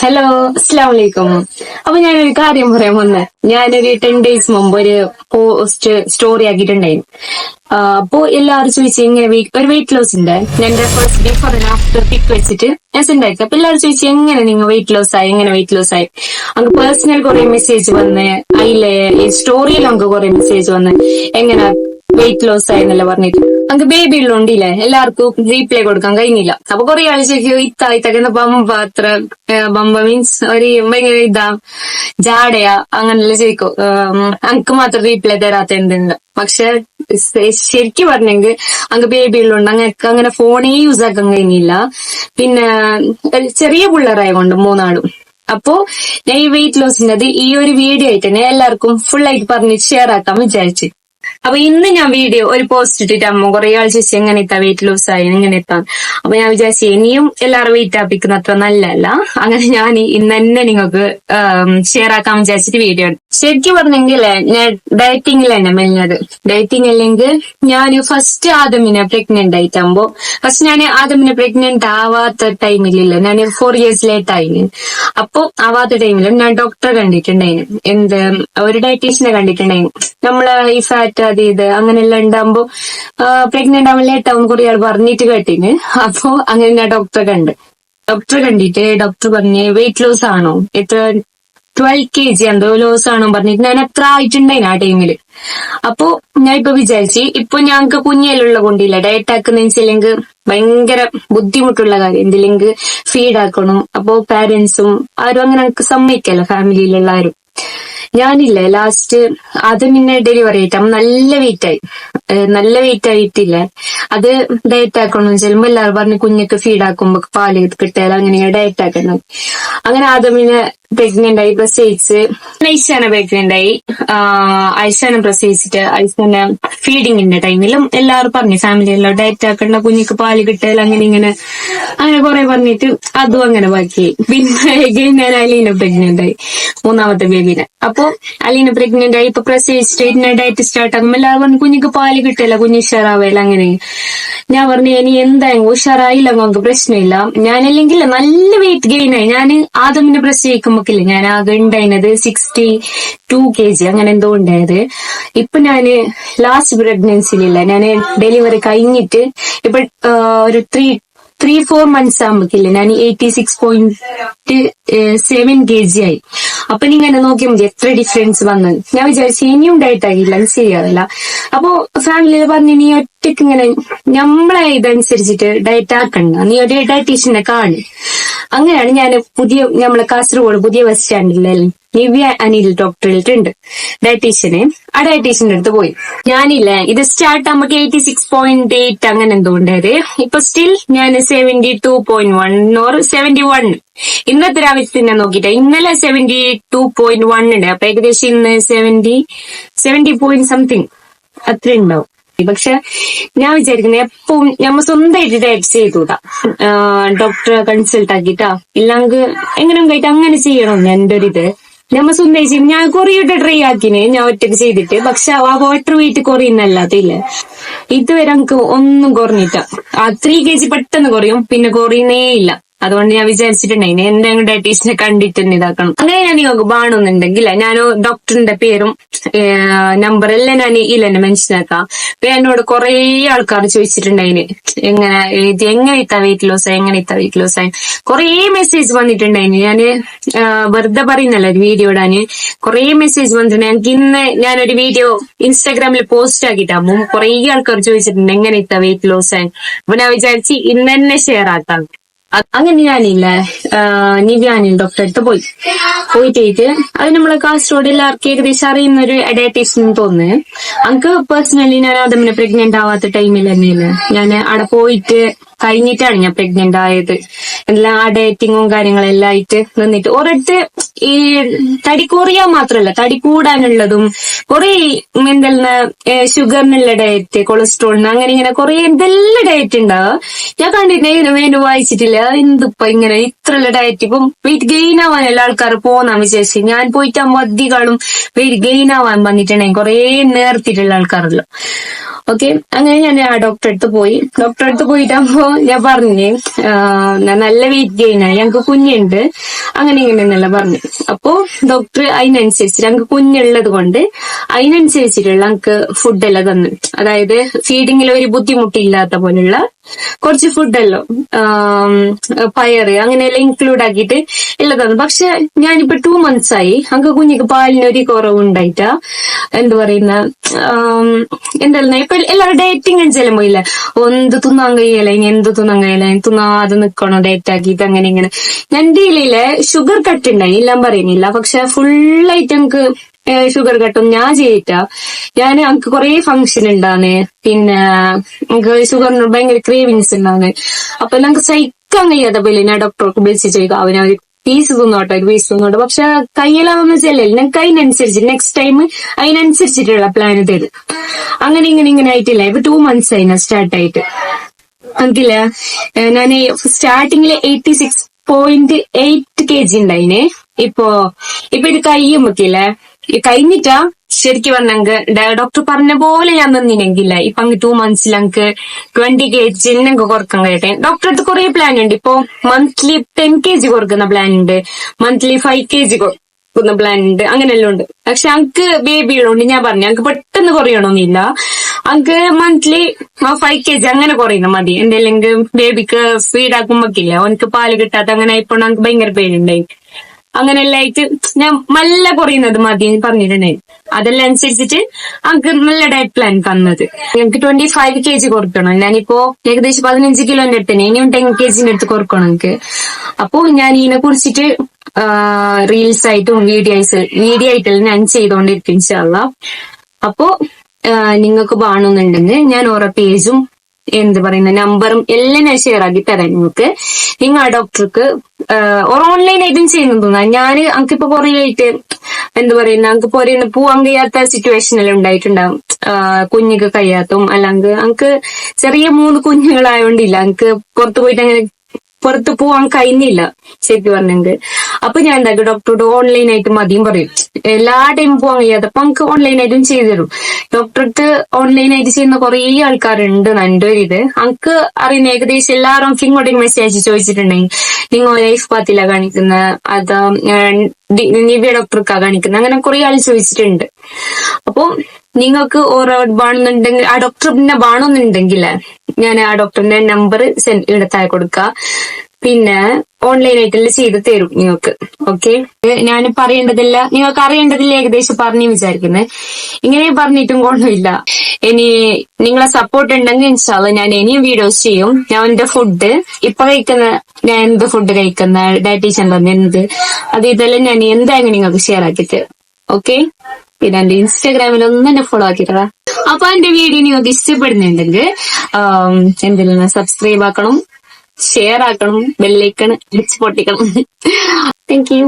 Hello, അസ്സലാമു അലൈക്കും. അപ്പൊ ഞാനൊരു കാര്യം പറയാൻ വന്നേ. ഞാനൊരു 10 days മുമ്പ് ഒരു പോസ്റ്റ് സ്റ്റോറി ആക്കിയിട്ടുണ്ടായിരുന്നു. അപ്പോ എല്ലാവരും ചോദിച്ചു എങ്ങനെ ഒരു വെയിറ്റ് ലോസ് ഉണ്ട്. ഞാൻ എന്റെ first before and after pic വെച്ചിട്ട് ഞാൻ സെൻഡ് അയച്ചു. അപ്പൊ എല്ലാവരും ചോദിച്ചു എങ്ങനെ നിങ്ങൾ വെയിറ്റ് ലോസ് ആയി, എങ്ങനെ വെയിറ്റ് ലോസ് ആയി. അങ്ങ് പേഴ്സണൽ കുറെ മെസ്സേജ് വന്ന്, അതിലെ ഈ സ്റ്റോറിയിൽ നമുക്ക് കുറെ മെസ്സേജ് വന്ന് എങ്ങനെ വെയിറ്റ് ലോസ് ആയി എന്നല്ല പറഞ്ഞിട്ട്. നമുക്ക് ബേബി ഉള്ളോണ്ടില്ലേ എല്ലാവർക്കും റീപ്ലൈ കൊടുക്കാൻ കഴിഞ്ഞില്ല. അപ്പൊ കുറെ ആൾ ചോദിക്കും ഇത്തായിട്ടൊക്കെ ബമ്പ അത്ര ബമ്പ മീൻസ് ഒരു ഭയങ്കര ജാടയാ അങ്ങനെല്ലാം ചോദിക്കും. അനക്ക് മാത്രം റീപ്ലൈ തരാത്ത എന്തുണ്ട്. പക്ഷെ ശരിക്കും പറഞ്ഞെങ്കിൽ അങ്ങ് ബേബി ഉള്ളതുകൊണ്ട് അങ്ങനെ ഫോണേ യൂസ് ആക്കാൻ കഴിഞ്ഞില്ല. പിന്നെ ചെറിയ പിള്ളേരായ കൊണ്ട് മൂന്നാളും. അപ്പോ ഞാൻ ഈ വെയിറ്റ് ലോസിന്റെ ഈ ഒരു വീഡിയോ ആയിട്ട് തന്നെ എല്ലാവർക്കും ഫുൾ ആയിട്ട് പറഞ്ഞ് ഷെയർ ആക്കാൻ വിചാരിച്ചു. അപ്പൊ ഇന്ന് ഞാൻ വീഡിയോ ഒരു പോസ്റ്റ് ഇട്ടിട്ട് അമ്മ കുറെ ആൾ ചോദിച്ചു എങ്ങനെ എത്താം വെയിറ്റ് ലോസ് ആയി എങ്ങനെ എത്താം. അപ്പൊ ഞാൻ വിചാരിച്ചു ഇനിയും എല്ലാവരും വെയിറ്റ് ആപ്പിക്കുന്ന അത്ര നല്ലല്ല. അങ്ങനെ ഞാൻ ഇന്ന് തന്നെ നിങ്ങൾക്ക് ഷെയർ ആക്കാൻ വിചാരിച്ചിട്ട് വീഡിയോ. ശരിക്കും പറഞ്ഞെങ്കിലേ ഞാൻ ഡയറ്റിംഗിൽ തന്നെ മെലിഞ്ഞത്. ഡയറ്റിംഗ് അല്ലെങ്കിൽ ഞാൻ ഫസ്റ്റ് ആദമിനെ പ്രഗ്നന്റ് ആയിട്ടാകുമ്പോ ഞാൻ ആദമിനെ പ്രഗ്നന്റ് ആവാത്ത ടൈമിലില്ല, ഞാൻ 4 years ലേറ്റ് ആയിന്. അപ്പൊ ആവാത്ത ടൈമിൽ ഞാൻ ഡോക്ടറെ കണ്ടിട്ടുണ്ടായിരുന്നു. ഒരു ഡയറ്റീഷ്യനെ കണ്ടിട്ടുണ്ടായിരുന്നു. നമ്മള് ഈ ഫാറ്റ് അത് ഇത് അങ്ങനെല്ലാം ഉണ്ടാകുമ്പോ പ്രഗ്നന്റ് ആവാൻ ലേറ്റ് ആവും കുറെ ആൾ പറഞ്ഞിട്ട് കേട്ടിന്. അപ്പൊ അങ്ങനെ ഞാൻ ഡോക്ടറെ കണ്ടിട്ട് ഡോക്ടർ പറഞ്ഞ് വെയിറ്റ് ലോസ് ആണോ, എത്ര 12 kg എന്തോ ലോസ് ആണോ പറഞ്ഞിട്ട് ഞാൻ അത്ര ആയിട്ടുണ്ടായിന് ആ ടൈമില്. അപ്പൊ ഞാൻ ഇപ്പൊ വിചാരിച്ച് ഇപ്പൊ ഞങ്ങക്ക് കുഞ്ഞിലുള്ള കൊണ്ടില്ല ഡയറ്റ് ആക്കുന്നെങ്കിൽ ഭയങ്കര ബുദ്ധിമുട്ടുള്ള കാര്യം. എന്തില്ലെങ്കിൽ ഫീഡ് ആക്കണം. അപ്പൊ പാരന്റ്സും ആരും അങ്ങനെ സമ്മതിക്കല്ല, ഫാമിലിയിലുള്ള ആരും. ഞാനില്ലേ ലാസ്റ്റ് അത് പിന്നെ ഡെലിവറി ആയിട്ട് നല്ല വെയിറ്റ് ആയിട്ടില്ല. അത് ഡയറ്റ് ആക്കണം ചെല്ലുമ്പോ എല്ലാവരും പറഞ്ഞ് കുഞ്ഞിക്ക് ഫീഡ് ആക്കുമ്പോ പാല് കിട്ടിയാൽ അങ്ങനെ ഡയറ്റ് ആക്കണം. അങ്ങനെ ആദ്യമിനെ പ്രഗ്നന്റ് ആയി, പ്രസവിച്ച് ഐശാനെ പ്രഗ്നന്റ് ആയി. ഐശാനെ പ്രസവിച്ചിട്ട് ഐശാനെ ഫീഡിങ്ങിന്റെ ടൈമിലും എല്ലാവരും പറഞ്ഞു ഫാമിലിയെല്ലാം ഡയറ്റ് ആക്കണ്ട, കുഞ്ഞിക്ക് പാല് കിട്ടിയാൽ അങ്ങനെ കുറെ പറഞ്ഞിട്ട് അതും അങ്ങനെ ബാക്കിയായി. പിന്നെ ഞാൻ അലീന പ്രഗ്നന്റ് ആയി, മൂന്നാമത്തെ ബേബിനെ. അപ്പൊ അലീന പ്രഗ്നന്റ് ആയി ഇപ്പൊ പ്രസവിച്ചിട്ട് ഇന്ന ഡയറ്റ് സ്റ്റാർട്ട് ആകുമ്പോൾ എല്ലാവരും പറഞ്ഞു കുഞ്ഞിക്ക് പാല് കിട്ടില്ല, കുഞ്ഞ് ഉഷാറാവില്ല. അങ്ങനെ ഞാൻ പറഞ്ഞു ഇനി എന്തായാലും ഉഷാറായില്ല നമുക്ക് പ്രശ്നമില്ല. ഞാനല്ലെങ്കിൽ നല്ല വെയിറ്റ് ഗെയിൻ ആയി. ഞാൻ ആദമിനെ പ്രസവിക്കുമ്പോക്കില്ല ഞാൻ ആകെ ഉണ്ടായിരുന്നത് 62 kg അങ്ങനെ എന്തോ ഉണ്ടായത്. ഇപ്പൊ ഞാന് ലാസ്റ്റ് പ്രഗ്നൻസിലില്ല, ഞാന് ഡെലിവറി കഴിഞ്ഞിട്ട് ഇപ്പൊ ഒരു 3-4 months ആകുമ്പോക്കില്ല ഞാൻ 86.7 kg ആയി. അപ്പൊ ഇങ്ങനെ നോക്കിയാൽ മതി എത്ര ഡിഫറൻസ് വന്നത്. ഞാൻ വിചാരിച്ചു ഇനിയും ഡയറ്റ് ആകില്ല, ശരിയാവില്ല. അപ്പൊ ഫാമിലിയിൽ പറഞ്ഞു നീ ഒറ്റയ്ക്ക് ഇങ്ങനെ നമ്മളെ ഇതനുസരിച്ചിട്ട് ഡയറ്റ് ആക്കണ്ട, നീ ഒരു ഡയറ്റീഷ്യനെ കാണും. അങ്ങനെയാണ് ഞാൻ നമ്മളെ കാസർഗോഡ് പുതിയ ബസ് സ്റ്റാൻഡിലെ നിവ്യ അനിൽ ഡോക്ടറിട്ടുണ്ട് ഡയറ്റീഷ്യന്. ആ ഡയറ്റീഷ്യന്റെ അടുത്ത് പോയി. ഞാനില്ലേ ഇത് സ്റ്റാർട്ട് ആകുമ്പോ 86.8 അങ്ങനെ എന്തോ ഉണ്ടായത്. ഇപ്പൊ സ്റ്റിൽ ഞാൻ 72.1 or 71. ഇന്നത്തെ രാവിലെ തന്നെ നോക്കിട്ടെ ഇന്നലെ 72.1 ഉണ്ട്. അപ്പൊ ഏകദേശം ഇന്ന് 70 പോയിന്റ് സംതിങ് അത്ര ഉണ്ടാവും. പക്ഷെ ഞാൻ വിചാരിക്കുന്നത് എപ്പോഴും നമ്മ സ്വന്തമായിട്ട് ഡയറ്റ് ചെയ്തൂടാ, ഡോക്ടറെ കൺസൾട്ട് ആക്കിട്ടാ ഇല്ലെങ്കിൽ എങ്ങനെയും കഴിട്ട് അങ്ങനെ ചെയ്യണം. എന്റെ ഒരു ഇത് നമ്മ സ്വന്തം ഞാൻ കുറേയിട്ട് ട്രൈ ആക്കിന് ഞാൻ ഒറ്റയ്ക്ക് ചെയ്തിട്ട്. പക്ഷെ ആ വാട്ടർ വെയിറ്റ് കുറയുന്നല്ലാത്തില്ല, ഇതുവരെ നമുക്ക് ഒന്നും കുറഞ്ഞിട്ട. 3 kg പെട്ടെന്ന് കുറയും, പിന്നെ കുറയുന്നേ ഇല്ല. അതുകൊണ്ട് ഞാൻ വിചാരിച്ചിട്ടുണ്ടായി എന്തെങ്കിലും ഡയറ്റീഷ്യനെ കണ്ടിട്ട് തന്നെ ഇതാക്കണം. അങ്ങനെ ഞാൻ നിങ്ങൾക്ക് വേണമെന്നുണ്ടെങ്കിൽ ഞാൻ ഡോക്ടറിന്റെ പേരും നമ്പറെല്ലാം ഞാൻ ഇതിലെന്നെ മെൻഷൻ ആക്കാം. അപ്പൊ എന്നോട് കുറെ ആൾക്കാർ ചോദിച്ചിട്ടുണ്ടായിന് എങ്ങനെ ഇത്ത വെയിറ്റ് ലോസ് ആയി കുറെ മെസ്സേജ് വന്നിട്ടുണ്ടായിന്. ഞാന് വെറുതെ പറയുന്നല്ല, ഒരു വീഡിയോ ഇടാന് കുറെ മെസ്സേജ് വന്നിട്ടുണ്ട്. എനിക്ക് ഇന്ന് ഞാനൊരു വീഡിയോ ഇൻസ്റ്റാഗ്രാമിൽ പോസ്റ്റ് ആക്കിയിട്ടാകുമ്പോൾ കുറെ ആൾക്കാർ ചോദിച്ചിട്ടുണ്ട് എങ്ങനെ ഇത്ത വെയിറ്റ് ലോസ് ആയി. അപ്പൊ ഞാൻ വിചാരിച്ച് ഇന്ന് തന്നെ ഷെയർ ആക്കാം. അങ്ങനെ ഞാനില്ല നിവ്യാനിൽ ഡോക്ടറെ അടുത്ത് പോയിട്ട് അത് നമ്മളെ കാസർഗോഡ് എല്ലാവർക്കും ഏകദേശം അറിയുന്ന ഒരു ഡയറ്റീഷ്യൻ തോന്നുന്നു. എനിക്ക് പേഴ്സണലി ഞാൻ ആദമിനെ പ്രഗ്നന്റ് ആവാത്ത ടൈമിൽ തന്നെയല്ലേ ഞാൻ അവിടെ പോയിട്ട് കഴിഞ്ഞിട്ടാണ് ഞാൻ പ്രഗ്നന്റ് ആയത്. എല്ലാം ആ ഡയറ്റിങ്ങും കാര്യങ്ങളെല്ലാം ആയിട്ട് നിന്നിട്ട് ഒരിടത്ത് ഈ തടി കുറയാൻ മാത്രല്ല തടി കൂടാനുള്ളതും കുറെ എന്തെല്ലാം ഷുഗറിനുള്ള ഡയറ്റ്, കൊളസ്ട്രോളിന് അങ്ങനെ ഇങ്ങനെ കുറെ എന്തെല്ലാം ഡയറ്റ് ഉണ്ടാവും. ഞാൻ കണ്ടിട്ട് വേണ്ടി വായിച്ചിട്ടില്ല എന്തിപ്പ ഇങ്ങനെ ഇത്രയുള്ള ഡയറ്റ്. ഇപ്പം വെയിറ്റ് ഗെയിൻ ആവാനല്ല ആൾക്കാർ പോന്നാ വിചാരിച്ചു. ഞാൻ പോയിട്ടാകുമ്പോ അധികം വെയിറ്റ് ഗെയിൻ ആവാൻ വന്നിട്ടുണ്ടെങ്കിൽ കുറെ നേർത്തിട്ടുള്ള ആൾക്കാരല്ലോ. ഓക്കെ, അങ്ങനെ ഞാൻ ആ ഡോക്ടറെ അടുത്ത് പോയിട്ടാകുമ്പോ ഞാൻ പറഞ്ഞു ഞാൻ നല്ല വെയിറ്റ് ഗെയിനായി, ഞങ്ങക്ക് കുഞ്ഞുണ്ട്, അങ്ങനെ ഇങ്ങനെയെന്നല്ല പറഞ്ഞു. അപ്പോ ഡോക്ടർ അതിനനുസരിച്ച് ഞങ്ങക്ക് കുഞ്ഞുള്ളത് കൊണ്ട് അതിനനുസരിച്ചിട്ടുള്ള ഞങ്ങക്ക് ഫുഡെല്ലാം തന്നു. അതായത് ഫീഡിങ്ങിൽ ഒരു ബുദ്ധിമുട്ടില്ലാത്ത പോലുള്ള കുറച്ച് ഫുഡല്ലോ, പയറ് അങ്ങനെയെല്ലാം ഇൻക്ലൂഡ് ആക്കിയിട്ട് എല്ലാം തന്നു. പക്ഷെ ഞാനിപ്പോ 2 months ആയി, ഞങ്ങക്ക് കുഞ്ഞിക്ക് പാലിനൊരു കുറവുണ്ടായിട്ടാ എന്ത് പറയുന്ന എന്താ ഇപ്പൊ എല്ലാവരും ഡേറ്റിംഗ് ചെല്ലും പോയില്ല, എന്ത് തിന്നാൻ കഴിയല, ഇനി എന്ത് തിന്നാൻ കഴിയല, തിന്നാതെ നിക്കണോ ഡേറ്റ് ആക്കിയിട്ട് അങ്ങനെ ഇങ്ങനെ. ഞാൻ ഡീലിലെ ഷുഗർ കട്ട് ഉണ്ടായി, എല്ലാം പറയുന്നില്ല, പക്ഷെ ഫുള്ളായിട്ട് എനിക്ക് ഷുഗർ കട്ടും ഞാൻ ചെയ്തിട്ടാ. എനിക്ക് കുറെ ഫംഗ്ഷൻ ഉണ്ടാന്ന്, പിന്നെ എനിക്ക് ഷുഗറിന് ഭയങ്കര ക്രേവിങ്സ് ഉണ്ടാന്ന്. അപ്പൊ നമുക്ക് സഹിക്കാൻ കഴിയാതെ പോലെ ഞാൻ ഡോക്ടർക്ക് വിളിച്ച് ചോദിക്കാം, അവനൊരു പീസ് തിന്നോട്ടെ, ഒരു പീസ് തിന്നോട്ടെ. പക്ഷെ കയ്യിലാവുന്ന ചെല്ലല്ല, ഞങ്ങൾക്ക് അതിനനുസരിച്ച് നെക്സ്റ്റ് ടൈം അതിനനുസരിച്ചിട്ടുള്ള പ്ലാൻ തരും. അങ്ങനെ ഇങ്ങനെ ആയിട്ടില്ല. ഇപ്പൊ 2 months ആയി സ്റ്റാർട്ട് ആയിട്ട്. എനിക്കില്ല, ഞാൻ സ്റ്റാർട്ടിങ്ങില് 86.8 kg ഉണ്ടായിനെ. ഇപ്പൊ ഇത് കയ്യും വെക്കില്ലേ, കഴിഞ്ഞിട്ടാ ശരിക്കും പറഞ്ഞെങ്കിൽ ഡോക്ടർ പറഞ്ഞ പോലെ ഞാൻ നിന്നിനെങ്കില്ല ഇപ്പൊ 2 months ഞങ്ങൾക്ക് 20 kg ഞങ്ങൾക്ക് കുറക്കാൻ കഴിയട്ടെ. ഡോക്ടർ അടുത്ത് കുറെ പ്ലാൻ ഉണ്ട്. ഇപ്പൊ മന്ത്ലി 10 kg കുറക്കുന്ന പ്ലാൻ ഉണ്ട്, മന്ത്ലി 5 kg കുറക്കുന്ന പ്ലാൻ ഉണ്ട്, അങ്ങനെല്ലാം ഉണ്ട്. പക്ഷെ ഞങ്ങൾക്ക് ബേബി ഉള്ളതുകൊണ്ട് ഞാൻ പറഞ്ഞു ഞങ്ങൾക്ക് പെട്ടെന്ന് കുറയണമെന്നില്ല, ഞങ്ങൾക്ക് മന്ത്ലി 5 kg അങ്ങനെ കുറയുന്ന മതി. എന്തെങ്കിലും ബേബിക്ക് ഫീഡാക്കുമ്പോക്കില്ല, അവനക്ക് പാല് കിട്ടാത്ത അങ്ങനെ ആയിപ്പോ ഞങ്ങൾക്ക് ഭയങ്കര പേരുണ്ടായി. അങ്ങനെല്ലാം ആയിട്ട് ഞാൻ നല്ല കുറയുന്നത് മതി പറഞ്ഞിട്ടുണ്ടായി. അതെല്ലാം അനുസരിച്ചിട്ട് ഞങ്ങൾക്ക് നല്ല ഡയറ്റ് പ്ലാൻ തന്നത്. ഞങ്ങൾക്ക് 25 kg കുറക്കണം. ഞാനിപ്പോ ഏകദേശം 15 കിലോന്റെ അടുത്തന്നെ, ഇനിയും 10 kg അടുത്ത് കുറക്കണം എനിക്ക്. അപ്പൊ ഞാൻ ഇതിനെ കുറിച്ചിട്ട് റീൽസ് ആയിട്ടും വീഡിയോ ആയിട്ടെല്ലാം ഞാൻ ചെയ്തോണ്ടിരിക്കും ഇൻഷാ അല്ലാഹ്. അപ്പോ നിങ്ങൾക്ക് വേണമെന്നുണ്ടെങ്കിൽ ഞാൻ ഓരോ പേജും എന്ത് പറയുന്ന നമ്പറും എല്ലാം ഞാൻ ഷെയർ ആക്കി തരാം നിങ്ങൾക്ക്. നിങ്ങൾ ആ ഡോക്ടർക്ക് ഓൺലൈൻ ആയിട്ടും ചെയ്യുന്നു തോന്നാം. എനിക്കിപ്പോ കുറെ ആയിട്ട് എന്ത് പറയുന്ന എനിക്ക് പോവാൻ കഴിയാത്ത സിറ്റുവേഷനെല്ലാം ഉണ്ടായിട്ടുണ്ടാവും. കുഞ്ഞിക്ക് കഴിയാത്തും അല്ലെങ്കിൽ എനിക്ക് ചെറിയ 3 കുഞ്ഞുങ്ങളായോണ്ടില്ല, എനിക്ക് പുറത്ത് പോവാൻ കഴിഞ്ഞില്ല ശരിക്കും പറഞ്ഞെങ്കിൽ. അപ്പൊ ഞാൻ എന്താക്കും, ഡോക്ടറോട് ഓൺലൈൻ ആയിട്ട് മതിയും പറയും. എല്ലാ ടൈം പോവാൻ കഴിയാതെ അപ്പൊ നമുക്ക് ഓൺലൈൻ ആയിട്ടും ചെയ്തു തരും. ഡോക്ടർക്ക് ഓൺലൈൻ ആയിട്ട് ചെയ്യുന്ന കുറെ ആൾക്കാരുണ്ട് എൻ്റെ ഒരു ഇത്. എനിക്ക് അറിയുന്ന ഏകദേശം എല്ലാവരും ഇങ്ങോട്ടേക്ക് മെസ്സേജ് ചോദിച്ചിട്ടുണ്ടെങ്കിൽ നിങ്ങൾ ലൈഫ് പാത്തിലാ കാണിക്കുന്നത്, അതാ നിവ്യ ഡോക്ടർക്കാ കാണിക്കുന്നത്, അങ്ങനെ കുറെ ആൾ ചോദിച്ചിട്ടുണ്ട്. അപ്പൊ നിങ്ങൾക്ക് ഓരോ വേണമെന്നുണ്ടെങ്കിൽ ആ ഡോക്ടറിനെ വേണമെന്നുണ്ടെങ്കിൽ ഞാൻ ആ ഡോക്ടറിന്റെ നമ്പർ താഴെ കൊടുക്കുക. പിന്നെ ഓൺലൈൻ ആയിട്ടെല്ലാം ചെയ്ത് തരും നിങ്ങൾക്ക്. ഓക്കെ, ഞാൻ പറയേണ്ടതില്ല, നിങ്ങൾക്ക് അറിയേണ്ടതില്ല, ഏകദേശം പറഞ്ഞു വിചാരിക്കുന്നത്. ഇങ്ങനെ പറഞ്ഞിട്ടും കൊണ്ടമില്ല. ഇനി നിങ്ങളെ സപ്പോർട്ട് ഉണ്ടെങ്കിൽ ഇൻഷാ അല്ലാഹ് ഞാൻ ഇനിയും വീഡിയോസ് ചെയ്യും. ഞാൻ എന്റെ ഫുഡ് ഇപ്പൊ കഴിക്കുന്ന, ഞാൻ എന്ത് ഫുഡ് കഴിക്കുന്ന, ഡയറ്റീഷ്യൻ തന്നെ എന്ത് ഇതെല്ലാം ഞാൻ എന്തായാലും നിങ്ങൾക്ക് ഷെയർ ആക്കിയിട്ട്. ഓക്കെ, പിന്നെ എന്റെ ഇൻസ്റ്റാഗ്രാമിൽ ഒന്നും എന്നെ ഫോളോ ആക്കിയിട്ടാ. അപ്പൊ എന്റെ വീഡിയോ നിങ്ങൾക്ക് ഇഷ്ടപ്പെടുന്നുണ്ടെങ്കിൽ എന്തെങ്കിലും സബ്സ്ക്രൈബ് ആക്കണം, ഷെയർ ആക്കണം, ബെല്ലൈക്കൺ അടിച്ച് പൊട്ടിക്കണം. Thank U.